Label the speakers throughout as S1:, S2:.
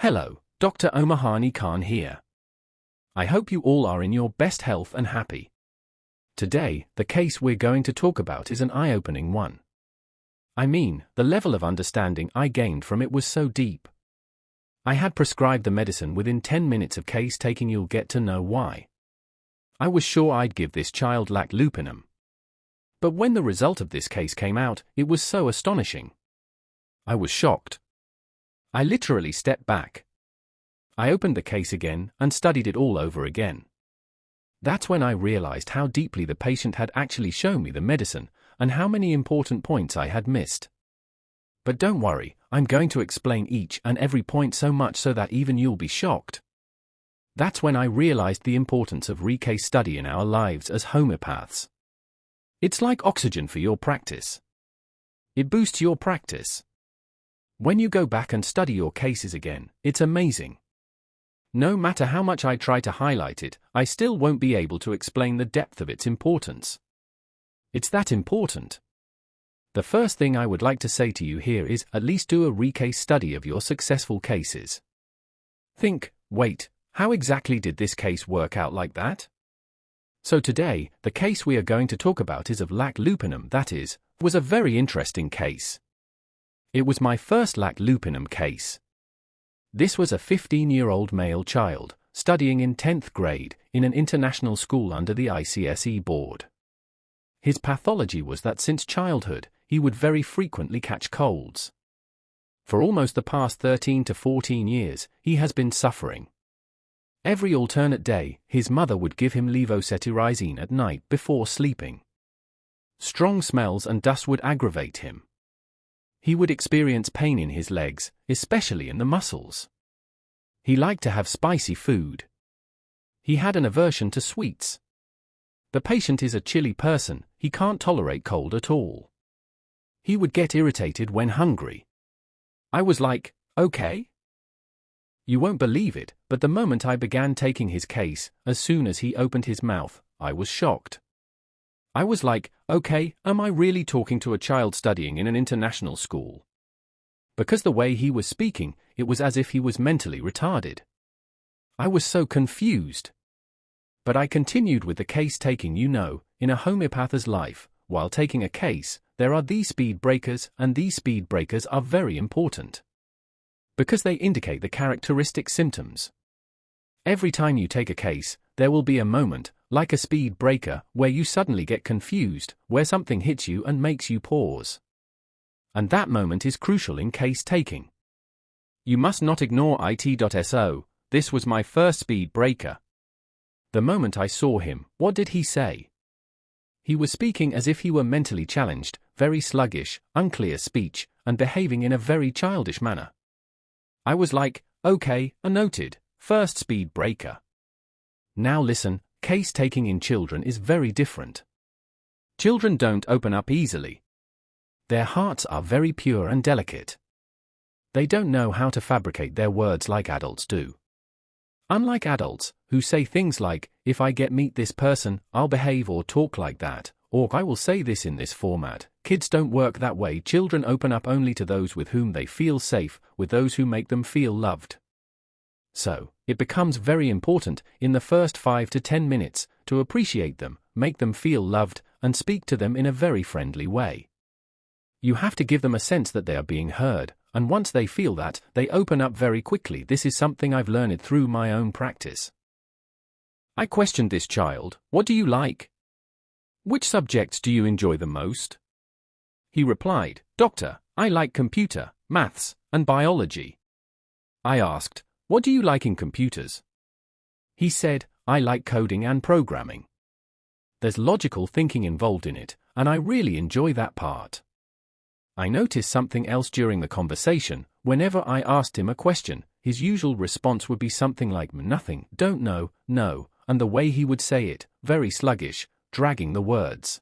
S1: Hello, Dr. Omahani Khan here. I hope you all are in your best health and happy. Today, the case we're going to talk about is an eye-opening one. I mean, the level of understanding I gained from it was so deep. I had prescribed the medicine within 10 minutes of case taking. You'll get to know why. I was sure I'd give this child Lac Lupinum. But when the result of this case came out, it was so astonishing. I was shocked. I literally stepped back. I opened the case again and studied it all over again. That's when I realized how deeply the patient had actually shown me the medicine and how many important points I had missed. But don't worry, I'm going to explain each and every point so much so that even you'll be shocked. That's when I realized the importance of case study in our lives as homeopaths. It's like oxygen for your practice. It boosts your practice. When you go back and study your cases again, it's amazing. No matter how much I try to highlight it, I still won't be able to explain the depth of its importance. It's that important. The first thing I would like to say to you here is, at least do a case study of your successful cases. Think, wait, how exactly did this case work out like that? So today, the case we are going to talk about is of Lac Lupinum. That was a very interesting case. It was my first Lac Lupinum case. This was a 15-year-old male child, studying in 10th grade, in an international school under the ICSE board. His pathology was that since childhood, he would very frequently catch colds. For almost the past 13 to 14 years, he has been suffering. Every alternate day, his mother would give him levocetirizine at night before sleeping. Strong smells and dust would aggravate him. He would experience pain in his legs, especially in the muscles. He liked to have spicy food. He had an aversion to sweets. The patient is a chilly person, he can't tolerate cold at all. He would get irritated when hungry. I was like, okay? You won't believe it, but the moment I began taking his case, as soon as he opened his mouth, I was shocked. I was like, okay, am I really talking to a child studying in an international school? Because the way he was speaking, it was as if he was mentally retarded. I was so confused. But I continued with the case taking. In a homeopath's life, while taking a case, there are these speed breakers, and these speed breakers are very important. Because they indicate the characteristic symptoms. Every time you take a case, there will be a moment, like a speed breaker, where you suddenly get confused, where something hits you and makes you pause. And that moment is crucial in case taking. You must not ignore it.so, this was my first speed breaker. The moment I saw him, what did he say? He was speaking as if he were mentally challenged, very sluggish, unclear speech, and behaving in a very childish manner. I was like, okay, a noted, first speed breaker. Now listen, case taking in children is very different. Children don't open up easily. Their hearts are very pure and delicate. They don't know how to fabricate their words like adults do. Unlike adults, who say things like, if I meet this person, I'll behave or talk like that, or I will say this in this format, kids don't work that way. Children open up only to those with whom they feel safe, with those who make them feel loved. So, it becomes very important, in the first 5 to 10 minutes, to appreciate them, make them feel loved, and speak to them in a very friendly way. You have to give them a sense that they are being heard, and once they feel that, they open up very quickly. This is something I've learned through my own practice. I questioned this child, what do you like? Which subjects do you enjoy the most? He replied, Doctor, I like computer, maths, and biology. I asked, what do you like in computers? He said, I like coding and programming. There's logical thinking involved in it, and I really enjoy that part. I noticed something else during the conversation. Whenever I asked him a question, his usual response would be something like nothing, don't know, no, and the way he would say it, very sluggish, dragging the words.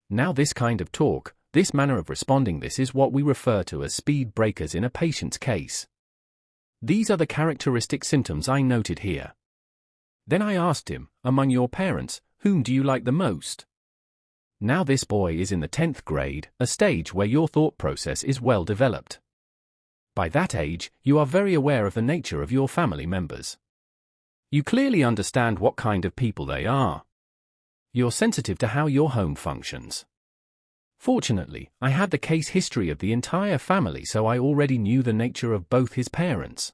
S1: Now this kind of talk, this manner of responding, this is what we refer to as speed breakers in a patient's case. These are the characteristic symptoms I noted here. Then I asked him, among your parents, whom do you like the most? Now this boy is in the 10th grade, a stage where your thought process is well developed. By that age, you are very aware of the nature of your family members. You clearly understand what kind of people they are. You're sensitive to how your home functions. Fortunately, I had the case history of the entire family, so I already knew the nature of both his parents.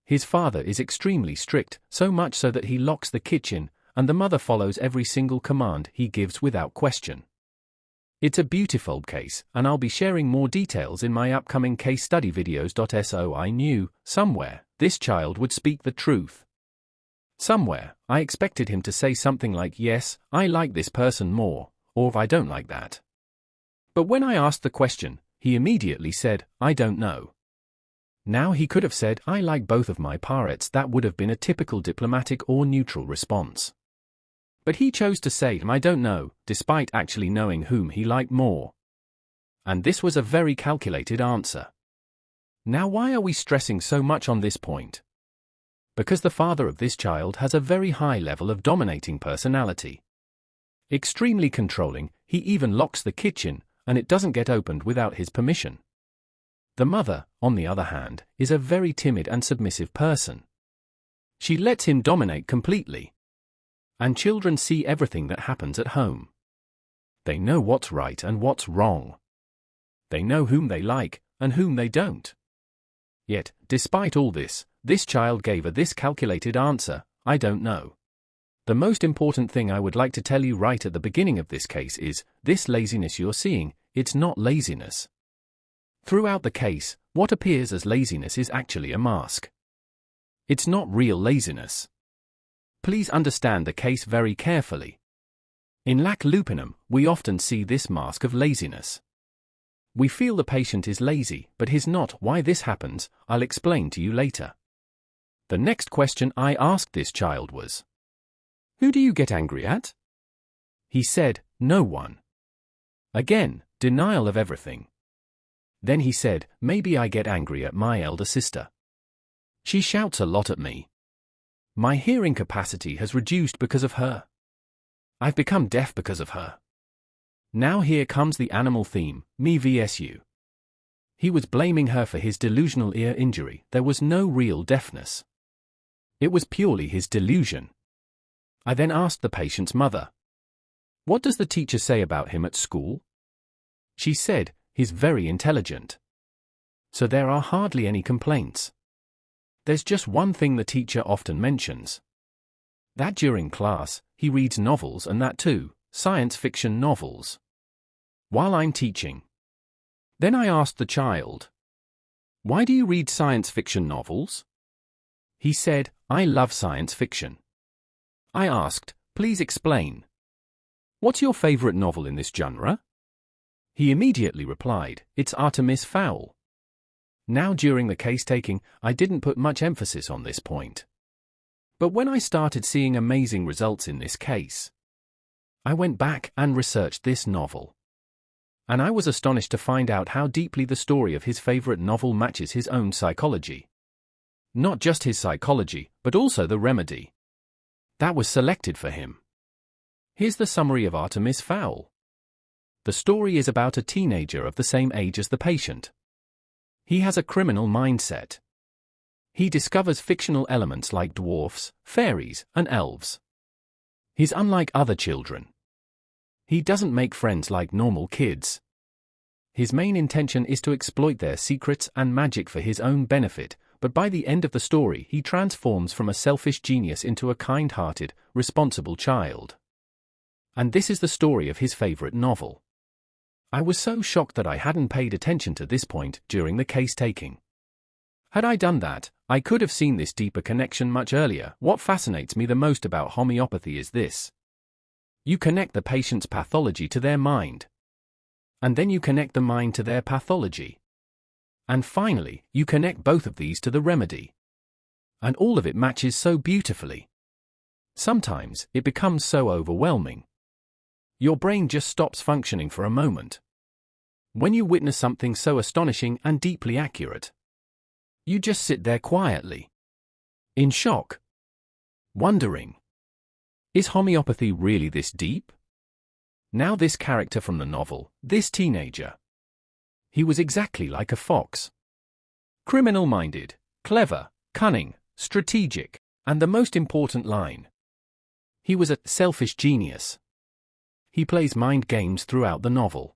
S1: His father is extremely strict, so much so that he locks the kitchen, and the mother follows every single command he gives without question. It's a beautiful case, and I'll be sharing more details in my upcoming case study videos. So I knew, somewhere, this child would speak the truth. Somewhere, I expected him to say something like, yes, I like this person more, or I don't like that. But when I asked the question, he immediately said, I don't know. Now he could have said, I like both of my parents. That would have been a typical diplomatic or neutral response. But he chose to say, I don't know, despite actually knowing whom he liked more. And this was a very calculated answer. Now why are we stressing so much on this point? Because the father of this child has a very high level of dominating personality. Extremely controlling, he even locks the kitchen, and it doesn't get opened without his permission. The mother, on the other hand, is a very timid and submissive person. She lets him dominate completely. And children see everything that happens at home. They know what's right and what's wrong. They know whom they like and whom they don't. Yet, despite all this child gave this calculated answer, I don't know. The most important thing I would like to tell you right at the beginning of this case is, this laziness you're seeing, it's not laziness. Throughout the case, what appears as laziness is actually a mask. It's not real laziness. Please understand the case very carefully. In Lac Lupinum, we often see this mask of laziness. We feel the patient is lazy, but he's not. Why this happens, I'll explain to you later. The next question I asked this child was, who do you get angry at? He said, no one. Again, denial of everything. Then he said, maybe I get angry at my elder sister. She shouts a lot at me. My hearing capacity has reduced because of her. I've become deaf because of her. Now here comes the animal theme, me vs you. He was blaming her for his delusional ear injury. There was no real deafness. It was purely his delusion. I then asked the patient's mother, what does the teacher say about him at school? She said, he's very intelligent. So there are hardly any complaints. There's just one thing the teacher often mentions. That during class, he reads novels, and that too, science fiction novels. While I'm teaching. Then I asked the child, why do you read science fiction novels? He said, I love science fiction. I asked, please explain. What's your favorite novel in this genre? He immediately replied, it's Artemis Fowl. Now during the case taking, I didn't put much emphasis on this point. But when I started seeing amazing results in this case, I went back and researched this novel. And I was astonished to find out how deeply the story of his favorite novel matches his own psychology. Not just his psychology, but also the remedy that was selected for him. Here's the summary of Artemis Fowl. The story is about a teenager of the same age as the patient. He has a criminal mindset. He discovers fictional elements like dwarfs, fairies, and elves. He's unlike other children. He doesn't make friends like normal kids. His main intention is to exploit their secrets and magic for his own benefit, but by the end of the story he transforms from a selfish genius into a kind-hearted, responsible child. And this is the story of his favorite novel. I was so shocked that I hadn't paid attention to this point during the case taking. Had I done that, I could have seen this deeper connection much earlier. What fascinates me the most about homeopathy is this. You connect the patient's pathology to their mind. And then you connect the mind to their pathology. And finally, you connect both of these to the remedy. And all of it matches so beautifully. Sometimes, it becomes so overwhelming. Your brain just stops functioning for a moment. When you witness something so astonishing and deeply accurate, you just sit there quietly, in shock, wondering, is homeopathy really this deep? Now this character from the novel, this teenager, he was exactly like a fox. Criminal-minded, clever, cunning, strategic, and the most important line. He was a selfish genius. He plays mind games throughout the novel.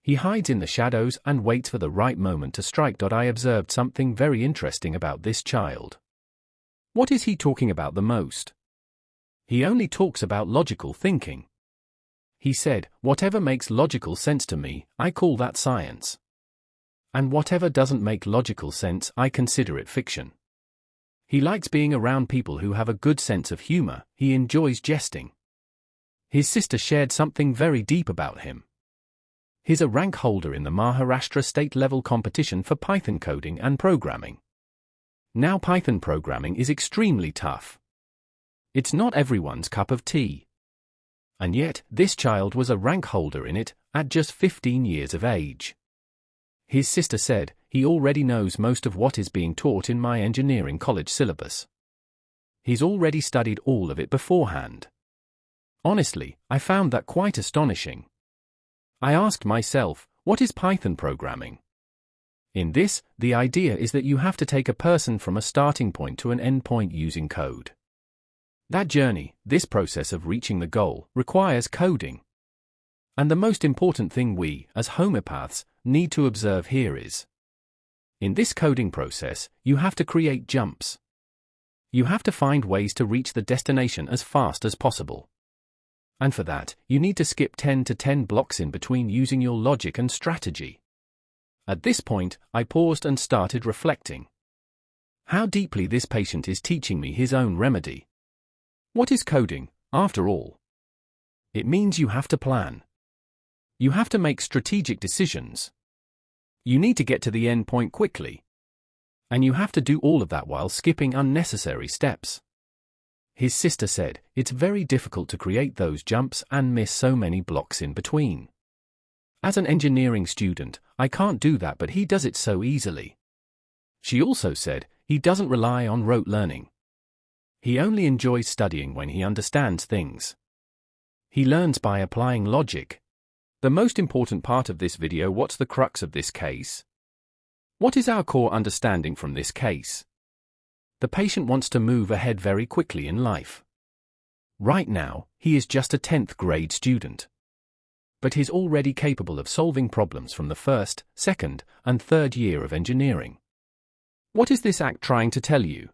S1: He hides in the shadows and waits for the right moment to strike. I observed something very interesting about this child. What is he talking about the most? He only talks about logical thinking. He said, whatever makes logical sense to me, I call that science. And whatever doesn't make logical sense, I consider it fiction. He likes being around people who have a good sense of humor. He enjoys jesting. His sister shared something very deep about him. He's a rank holder in the Maharashtra state-level competition for Python coding and programming. Now, Python programming is extremely tough. It's not everyone's cup of tea. And yet, this child was a rank holder in it, at just 15 years of age. His sister said, he already knows most of what is being taught in my engineering college syllabus. He's already studied all of it beforehand. Honestly, I found that quite astonishing. I asked myself, what is Python programming? In this, the idea is that you have to take a person from a starting point to an end point using code. That journey, this process of reaching the goal, requires coding. And the most important thing we, as homeopaths, need to observe here is, in this coding process, you have to create jumps. You have to find ways to reach the destination as fast as possible. And for that, you need to skip 10 to 10 blocks in between using your logic and strategy. At this point, I paused and started reflecting. How deeply this patient is teaching me his own remedy. What is coding, after all? It means you have to plan. You have to make strategic decisions. You need to get to the end point quickly. And you have to do all of that while skipping unnecessary steps. His sister said, it's very difficult to create those jumps and miss so many blocks in between. As an engineering student, I can't do that, but he does it so easily. She also said, he doesn't rely on rote learning. He only enjoys studying when he understands things. He learns by applying logic. The most important part of this video: what's the crux of this case? What is our core understanding from this case? The patient wants to move ahead very quickly in life. Right now, he is just a 10th grade student. But he's already capable of solving problems from the first, second, and third year of engineering. What is this act trying to tell you?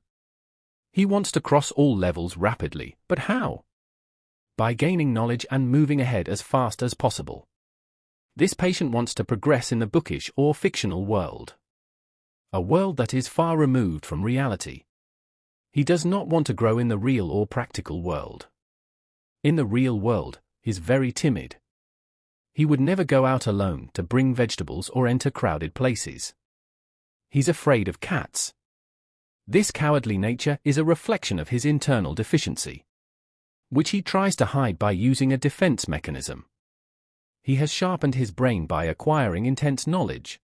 S1: He wants to cross all levels rapidly, but how? By gaining knowledge and moving ahead as fast as possible. This patient wants to progress in the bookish or fictional world. A world that is far removed from reality. He does not want to grow in the real or practical world. In the real world, he's very timid. He would never go out alone to bring vegetables or enter crowded places. He's afraid of cats. This cowardly nature is a reflection of his internal deficiency, which he tries to hide by using a defense mechanism. He has sharpened his brain by acquiring intense knowledge.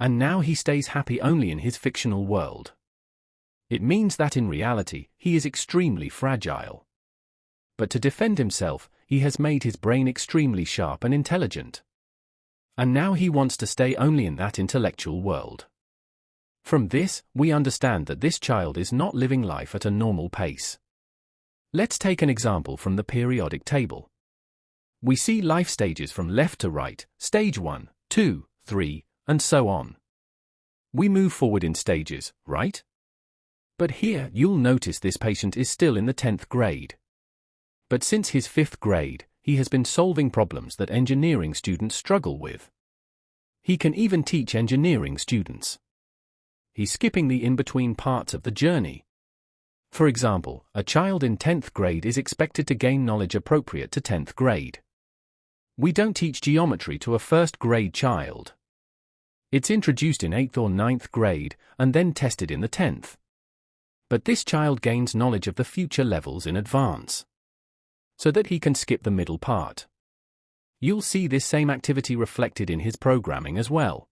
S1: And now he stays happy only in his fictional world. It means that in reality, he is extremely fragile. But to defend himself, he has made his brain extremely sharp and intelligent. And now he wants to stay only in that intellectual world. From this, we understand that this child is not living life at a normal pace. Let's take an example from the periodic table. We see life stages from left to right, stage 1, 2, 3, and so on. We move forward in stages, right? But here, you'll notice this patient is still in the 10th grade. But since his 5th grade, he has been solving problems that engineering students struggle with. He can even teach engineering students. He's skipping the in-between parts of the journey. For example, a child in 10th grade is expected to gain knowledge appropriate to 10th grade. We don't teach geometry to a 1st grade child. It's introduced in 8th or 9th grade, and then tested in the 10th. But this child gains knowledge of the future levels in advance, so that he can skip the middle part. You'll see this same activity reflected in his programming as well.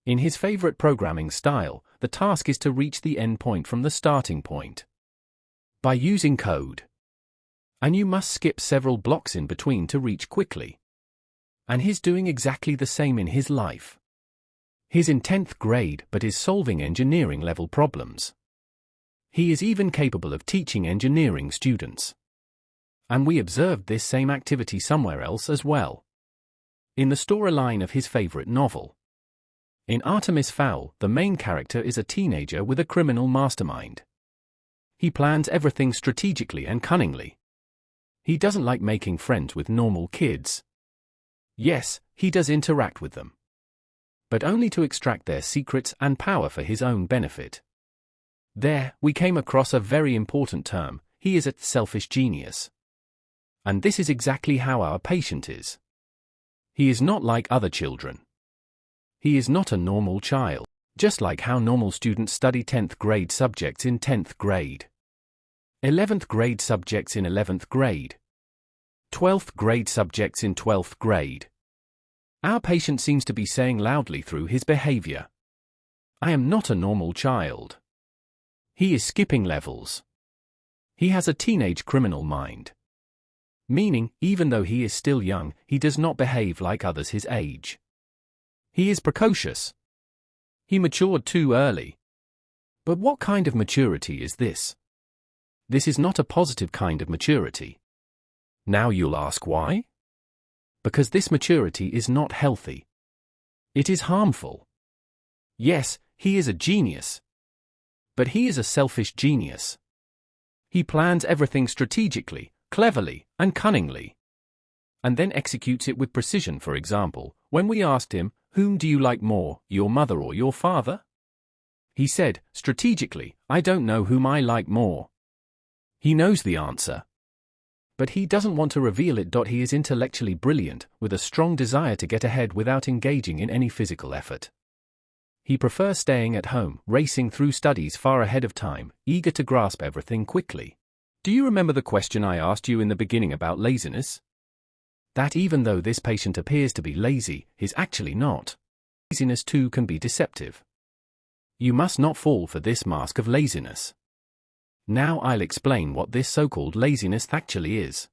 S1: In his favorite programming style, the task is to reach the end point from the starting point by using code. And you must skip several blocks in between to reach quickly. And he's doing exactly the same in his life. He's in 10th grade but is solving engineering-level problems. He is even capable of teaching engineering students. And we observed this same activity somewhere else as well. In the storyline of his favorite novel. In Artemis Fowl, the main character is a teenager with a criminal mastermind. He plans everything strategically and cunningly. He doesn't like making friends with normal kids. Yes, he does interact with them, but only to extract their secrets and power for his own benefit. There, we came across a very important term. He is a selfish genius. And this is exactly how our patient is. He is not like other children. He is not a normal child, just like how normal students study 10th grade subjects in 10th grade, 11th grade subjects in 11th grade, 12th grade subjects in 12th grade. Our patient seems to be saying loudly through his behavior, I am not a normal child. He is skipping levels. He has a teenage criminal mind. Meaning, even though he is still young, he does not behave like others his age. He is precocious. He matured too early. But what kind of maturity is this? This is not a positive kind of maturity. Now you'll ask why? Because this maturity is not healthy. It is harmful. Yes, he is a genius. But he is a selfish genius. He plans everything strategically, cleverly, and cunningly, and then executes it with precision. For example, when we asked him, whom do you like more, your mother or your father? He said, strategically, I don't know whom I like more. He knows the answer. But he doesn't want to reveal it. He is intellectually brilliant, with a strong desire to get ahead without engaging in any physical effort. He prefers staying at home, racing through studies far ahead of time, eager to grasp everything quickly. Do you remember the question I asked you in the beginning about laziness? That even though this patient appears to be lazy, he's actually not. Laziness too can be deceptive. You must not fall for this mask of laziness. Now I'll explain what this so-called laziness actually is.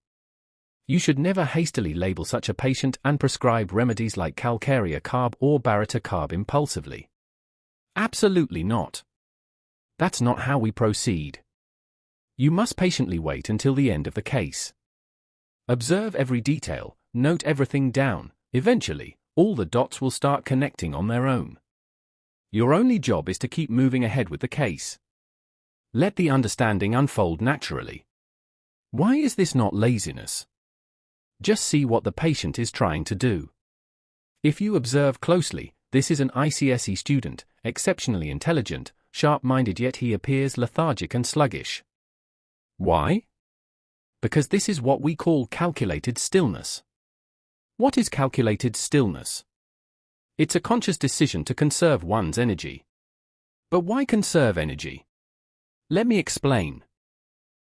S1: You should never hastily label such a patient and prescribe remedies like calcarea carb or baryta carb impulsively. Absolutely not. That's not how we proceed. You must patiently wait until the end of the case. Observe every detail, note everything down. Eventually, all the dots will start connecting on their own. Your only job is to keep moving ahead with the case. Let the understanding unfold naturally. Why is this not laziness? Just see what the patient is trying to do. If you observe closely, this is an ICSE student, exceptionally intelligent, sharp-minded, yet he appears lethargic and sluggish. Why? Because this is what we call calculated stillness. What is calculated stillness? It's a conscious decision to conserve one's energy. But why conserve energy? Let me explain.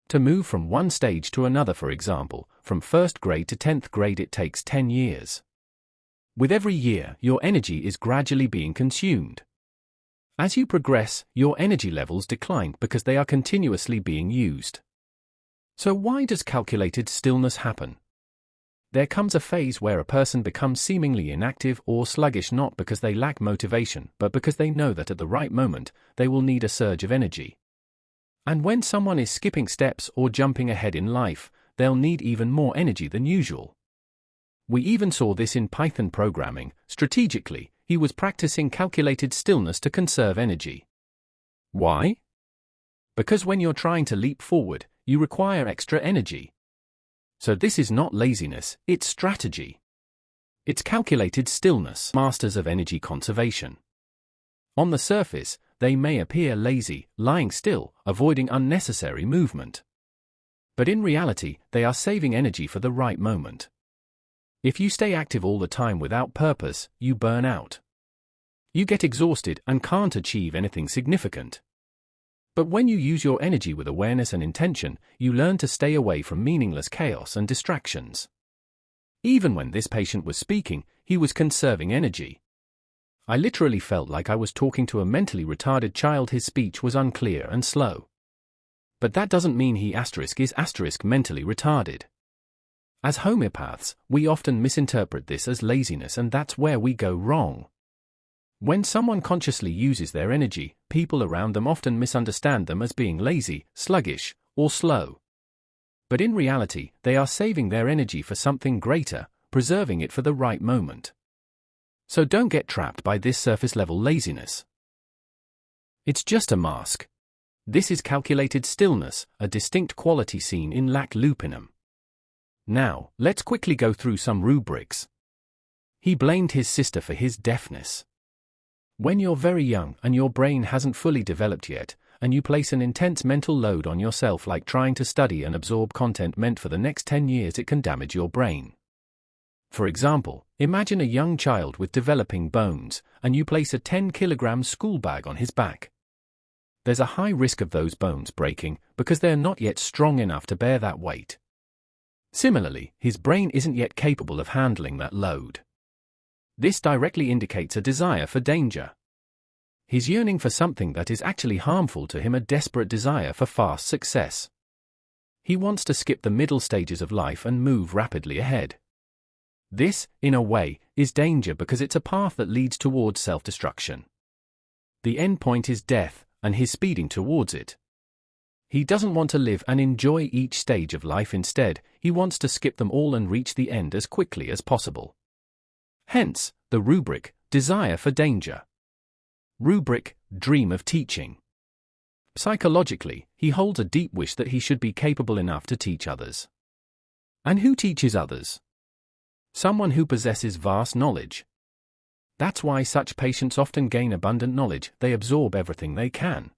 S1: To move from one stage to another, for example, from 1st grade to 10th grade, it takes 10 years. With every year, your energy is gradually being consumed. As you progress, your energy levels decline because they are continuously being used. So why does calculated stillness happen? There comes a phase where a person becomes seemingly inactive or sluggish, not because they lack motivation, but because they know that at the right moment, they will need a surge of energy. And when someone is skipping steps or jumping ahead in life, they'll need even more energy than usual. We even saw this in Python programming. Strategically, he was practicing calculated stillness to conserve energy. Why? Because when you're trying to leap forward, you require extra energy. So this is not laziness, it's strategy. It's calculated stillness, masters of energy conservation. On the surface, they may appear lazy, lying still, avoiding unnecessary movement. But in reality, they are saving energy for the right moment. If you stay active all the time without purpose, you burn out. You get exhausted and can't achieve anything significant. But when you use your energy with awareness and intention, you learn to stay away from meaningless chaos and distractions. Even when this patient was speaking, he was conserving energy. I literally felt like I was talking to a mentally retarded child. His speech was unclear and slow. But that doesn't mean he is mentally retarded. As homeopaths, we often misinterpret this as laziness, and that's where we go wrong. When someone consciously uses their energy, people around them often misunderstand them as being lazy, sluggish, or slow. But in reality, they are saving their energy for something greater, preserving it for the right moment. So don't get trapped by this surface-level laziness. It's just a mask. This is calculated stillness, a distinct quality seen in Lac Lupinum. Now, let's quickly go through some rubrics. He blamed his sister for his deafness. When you're very young and your brain hasn't fully developed yet, and you place an intense mental load on yourself like trying to study and absorb content meant for the next 10 years, it can damage your brain. For example, imagine a young child with developing bones, and you place a 10-kilogram school bag on his back. There's a high risk of those bones breaking because they're not yet strong enough to bear that weight. Similarly, his brain isn't yet capable of handling that load. This directly indicates a desire for danger. He's yearning for something that is actually harmful to him, a desperate desire for fast success. He wants to skip the middle stages of life and move rapidly ahead. This, in a way, is danger because it's a path that leads towards self-destruction. The end point is death, and he's speeding towards it. He doesn't want to live and enjoy each stage of life. Instead, he wants to skip them all and reach the end as quickly as possible. Hence, the rubric, desire for danger. Rubric, dream of teaching. Psychologically, he holds a deep wish that he should be capable enough to teach others. And who teaches others? Someone who possesses vast knowledge. That's why such patients often gain abundant knowledge. They absorb everything they can.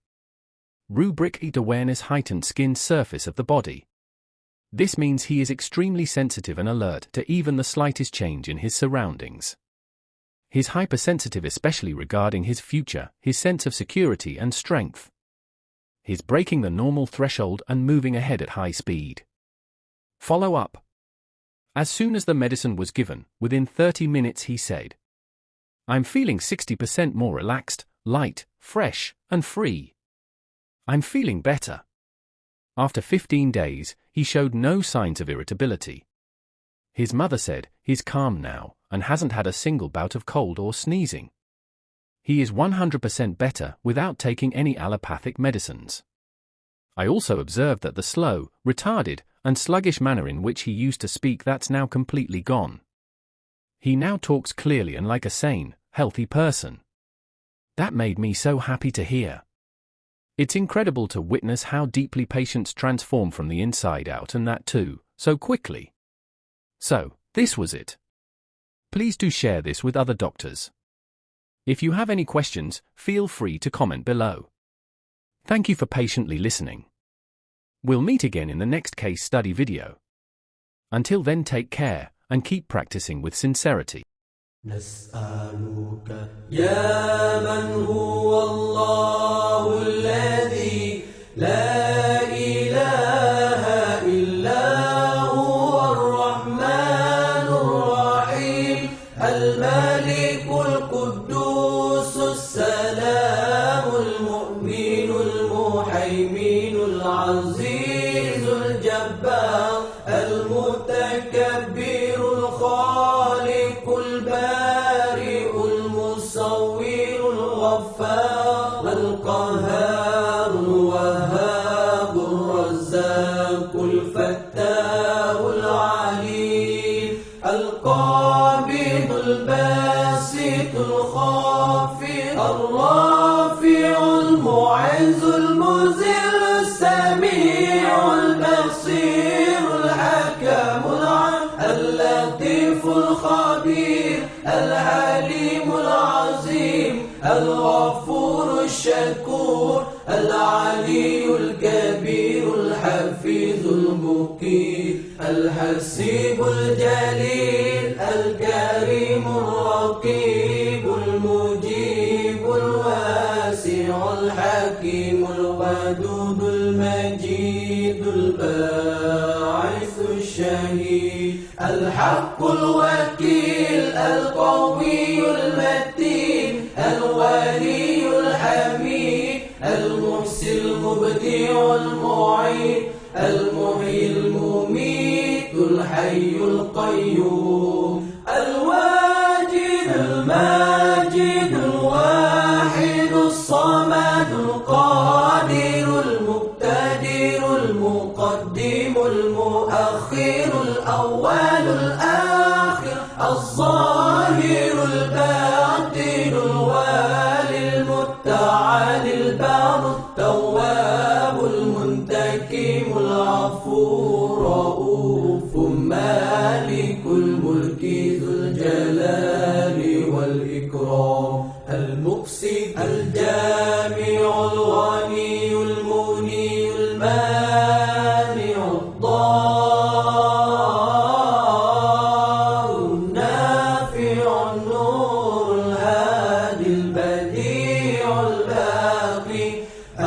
S1: Rubric 8, awareness, heightened skin surface of the body. This means he is extremely sensitive and alert to even the slightest change in his surroundings. He's hypersensitive, especially regarding his future, his sense of security and strength. He's breaking the normal threshold and moving ahead at high speed. Follow up. As soon as the medicine was given, within 30 minutes he said, "I'm feeling 60% more relaxed, light, fresh, and free. I'm feeling better." After 15 days, he showed no signs of irritability. His mother said, "He's calm now, and hasn't had a single bout of cold or sneezing. He is 100% better without taking any allopathic medicines." I also observed that the slow, retarded, and sluggish manner in which he used to speak, that's now completely gone. He now talks clearly and like a sane, healthy person. That made me so happy to hear. It's incredible to witness how deeply patients transform from the inside out, and that too, so quickly. So, this was it. Please do share this with other doctors. If you have any questions, feel free to comment below. Thank you for patiently listening. We'll meet again in the next case study video. Until then, take care and keep practicing with sincerity.
S2: نسألك يا من هو الله الذي لا إله إلا هو الرحمن الرحيم الملك القدوس السلام المؤمن المهيمن العزيز الجبار المتكبر الخالق البارئ المصور الغفار القهار الوهاب الرزاق الفتاح العليم القابض الباسط الخافض الرافع المعز المذل السميع البصير الحكم اللطيف الخبير الحليم العظيم الغفور الشكور العلي الكبير الحفيظ المقيت الحسيب الجليل الكريم الرقيب المجيب الواسع الحكيم الودود المجيد الباعث الشهيد الحق الوكيل القوي المتين الولي الحميد المحسن المبدع المعيد المحيي المميت الحي القيوم الواجد الماجد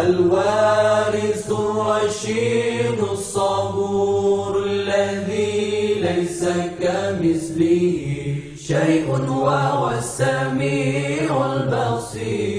S2: الوارث الرشيد الصبور الذي ليس كمثله شيء وهو السميع البصير.